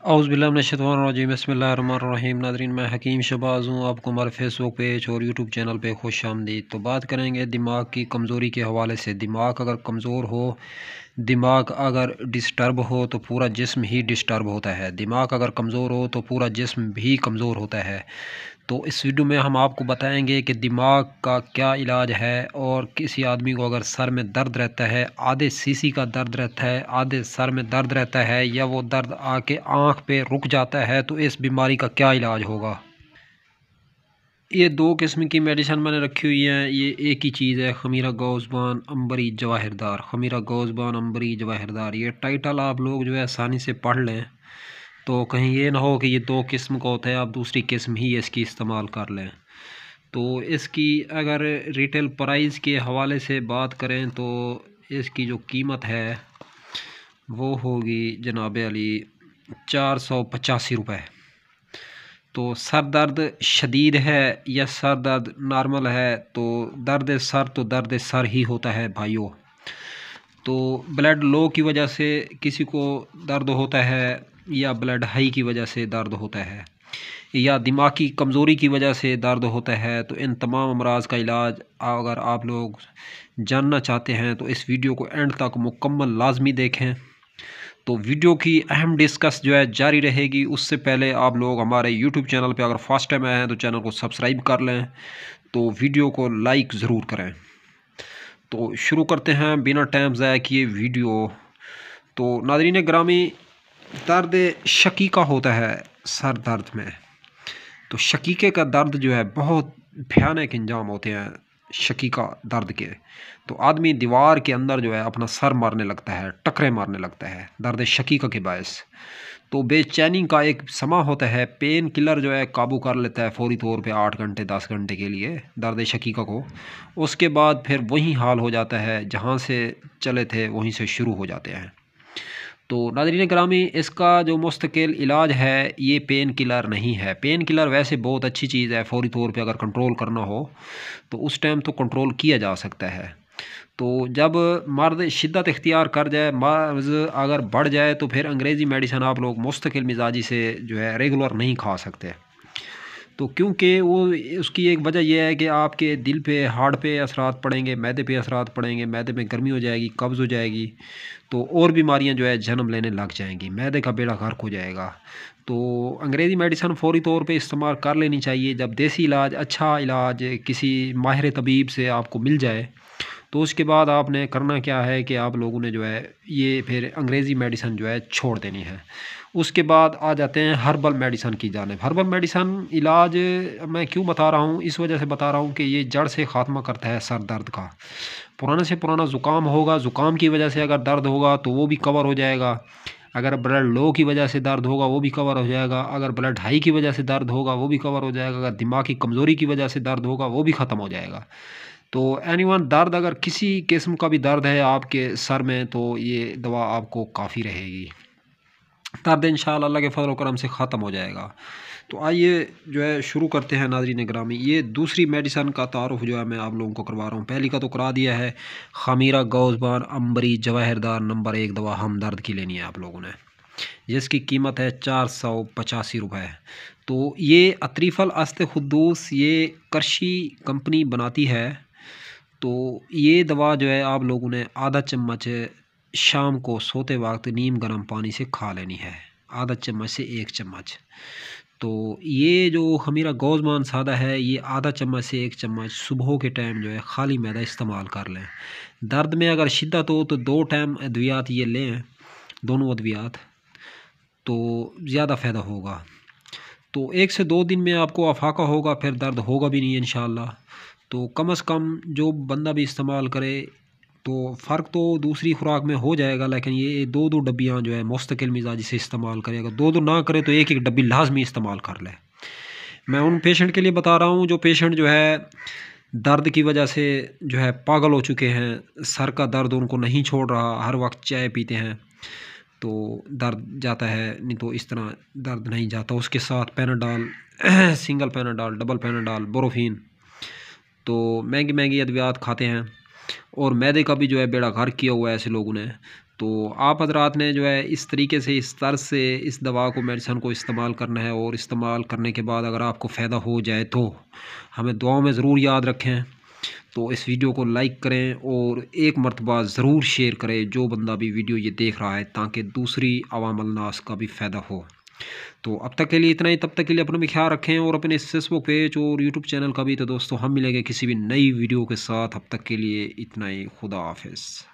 औज़ुबिल्लाहि बिस्मिल्लाहिर्रहमानिर्रहीम। नाज़रीन, मैं हकीम शहबाज हूँ। आपको हमारे फेसबुक पेज और यूट्यूब चैनल पे खुश आमदीद। तो बात करेंगे दिमाग की कमज़ोरी के हवाले से। दिमाग अगर कमज़ोर हो, दिमाग अगर डिस्टर्ब हो तो पूरा जिस्म ही डिस्टर्ब होता है। दिमाग अगर कमज़ोर हो तो पूरा जिस्म भी कमज़ोर होता है। तो इस वीडियो में हम आपको बताएंगे कि दिमाग का क्या इलाज है। और किसी आदमी को अगर सर में दर्द रहता है, आधे सीसी का दर्द रहता है, आधे सर में दर्द रहता है, या वो दर्द आके आँख पे रुक जाता है, तो इस बीमारी का क्या इलाज होगा। ये दो किस्म की मेडिसिन मैंने रखी हुई हैं। ये एक ही चीज़ है, खमीरा गौज़बान अंबरी जवाहिरदार। खमीरा गौज़बान अंबरी जवाहिरदार, ये टाइटल आप लोग जो है आसानी से पढ़ लें, तो कहीं ये ना हो कि ये दो किस्म का होता है, आप दूसरी किस्म ही इसकी इस्तेमाल कर लें। तो इसकी अगर रिटेल प्राइस के हवाले से बात करें तो इसकी जो कीमत है वो होगी जनाब अली 485 रुपये। तो सर दर्द शदीद है या सर दर्द नॉर्मल है, तो दर्द सर ही होता है भाइयों। तो ब्लड लो की वजह से किसी को दर्द होता है, या ब्लड हाई की वजह से दर्द होता है, या दिमागी कमज़ोरी की वजह से दर्द होता है, तो इन तमाम अमराज का इलाज अगर आप लोग जानना चाहते हैं तो इस वीडियो को एंड तक मुकम्मल लाजमी देखें। तो वीडियो की अहम डिस्कस जो है जारी रहेगी। उससे पहले आप लोग हमारे यूट्यूब चैनल पे अगर फर्स्ट टाइम आए हैं तो चैनल को सब्सक्राइब कर लें, तो वीडियो को लाइक ज़रूर करें। तो शुरू करते हैं बिना टाइम ज़ाया किए वीडियो। तो नाज़रीन ग्रामी, दर्द शकीका होता है सर दर्द में। तो शकीके का दर्द जो है बहुत भयानक इंजाम होते हैं शकीका दर्द के। तो आदमी दीवार के अंदर जो है अपना सर मारने लगता है, टकरे मारने लगता है दर्द शकीका के बायस। तो बेचैनी का एक समा होता है, पेन किलर जो है काबू कर लेता है फौरी तौर पे 8 घंटे 10 घंटे के लिए दर्द शकीका को। उसके बाद फिर वही हाल हो जाता है, जहाँ से चले थे वहीं से शुरू हो जाते हैं। तो नाज़रीन ग्रामी, इसका जो मुस्तकिल इलाज है ये पेन किलर नहीं है। पेन किलर वैसे बहुत अच्छी चीज़ है, फौरी तौर पे अगर कंट्रोल करना हो तो उस टाइम तो कंट्रोल किया जा सकता है। तो जब मर्द शिद्दत इख्तियार कर जाए, मर्ज़ अगर बढ़ जाए, तो फिर अंग्रेज़ी मेडिसिन आप लोग मुस्तकिल मिजाजी से जो है रेगुलर नहीं खा सकते। तो क्योंकि वो उसकी एक वजह यह है कि आपके दिल पे, हार्ट पे असरात पड़ेंगे, मैदे पे असरात पड़ेंगे, मैदे में गर्मी हो जाएगी, कब्ज़ हो जाएगी, तो और बीमारियां जो है जन्म लेने लग जाएंगी, मैदे का बेड़ा गर्क हो जाएगा। तो अंग्रेज़ी मेडिसिन फ़ौरी तौर पे इस्तेमाल कर लेनी चाहिए। जब देसी इलाज, अच्छा इलाज किसी माहिर तबीब से आपको मिल जाए, तो उसके बाद आपने करना क्या है कि आप लोगों ने जो है ये फिर अंग्रेज़ी मेडिसिन जो है छोड़ देनी है। उसके बाद आ जाते हैं हर्बल मेडिसिन की जानिब। हर्बल मेडिसिन इलाज मैं क्यों बता रहा हूँ, इस वजह से बता रहा हूँ कि ये जड़ से ख़ात्मा करता है सर दर्द का। पुराने से पुराना ज़ुकाम होगा, ज़ुकाम की वजह से अगर दर्द होगा तो वो भी कवर हो जाएगा। अगर ब्लड लो की वजह से दर्द होगा वो भी कवर हो जाएगा। अगर ब्लड हाई की वजह से दर्द होगा वो भी कवर हो जाएगा। अगर दिमाग की कमज़ोरी की वजह से दर्द होगा वो भी ख़त्म हो जाएगा। तो एनीवन, दर्द अगर किसी किस्म का भी दर्द है आपके सर में, तो ये दवा आपको काफ़ी रहेगी। दर्द इंशाअल्लाह अल्लाह के फजल व करम से ख़त्म हो जाएगा। तो आइए जो है शुरू करते हैं नाज़रीन ग्रामी। ये दूसरी मेडिसिन का तारुफ जो है मैं आप लोगों को करवा रहा हूँ। पहली का तो करा दिया है, खमीरा गौज़बान अंबरी जवाहिरदार नंबर 1 दवा हम दर्द की लेनी है आप लोगों ने, जिसकी कीमत है 485 रुपये। तो ये अतरीफ़ल अस्त खुद्दूस, ये करशी कंपनी बनाती है। तो ये दवा जो है आप लोगों ने आधा चम्मच शाम को सोते वक्त नीम गर्म पानी से खा लेनी है, आधा चम्मच से 1 चम्मच। तो ये जो खमीरा गौज़बान सादा है, ये आधा चम्मच से 1 चम्मच सुबह के टाइम जो है खाली मैदा इस्तेमाल कर लें। दर्द में अगर शिद्दत हो तो 2 टाइम अद्वियात ये लें, दोनों अद्वियात, तो ज़्यादा फ़ायदा होगा। तो 1 से 2 दिन में आपको अफाका होगा, फिर दर्द होगा भी नहीं इंशाअल्लाह। तो कम से कम जो बंदा भी इस्तेमाल करे, तो फ़र्क तो दूसरी खुराक में हो जाएगा, लेकिन ये 2-2 डब्बियाँ जो है मुस्तकिल मिजाजी से इस्तेमाल करेगा। 2-2 ना करे तो 1-1 डब्बी लाजमी इस्तेमाल कर ले। मैं उन पेशेंट के लिए बता रहा हूँ जो पेशेंट जो है दर्द की वजह से जो है पागल हो चुके हैं, सर का दर्द उनको नहीं छोड़ रहा, हर वक्त चाय पीते हैं तो दर्द जाता है, नहीं तो इस तरह दर्द नहीं जाता। उसके साथ Panadol, single Panadol, double Panadol, Brufen, तो महंगी महंगी अद्वियात खाते हैं, और मैदे का भी जो है बेड़ा गर्क किया हुआ है ऐसे लोगों ने। तो आप हजरात ने जो है इस तरीके से, इस तर्ज से इस दवा को, मेडिसन को इस्तेमाल करना है। और इस्तेमाल करने के बाद अगर आपको फ़ायदा हो जाए तो हमें दुआओं में ज़रूर याद रखें। तो इस वीडियो को लाइक करें और एक मरतबा ज़रूर शेयर करें जो बंदा भी वीडियो ये देख रहा है, ताकि दूसरी अवामुल नास का भी फ़ायदा हो। तो अब तक के लिए इतना ही। तब तक के लिए अपना भी ख्याल रखें और अपने फेसबुक पेज और यूट्यूब चैनल का भी। तो दोस्तों हम मिलेंगे किसी भी नई वीडियो के साथ। अब तक के लिए इतना ही। खुदा हाफिज़।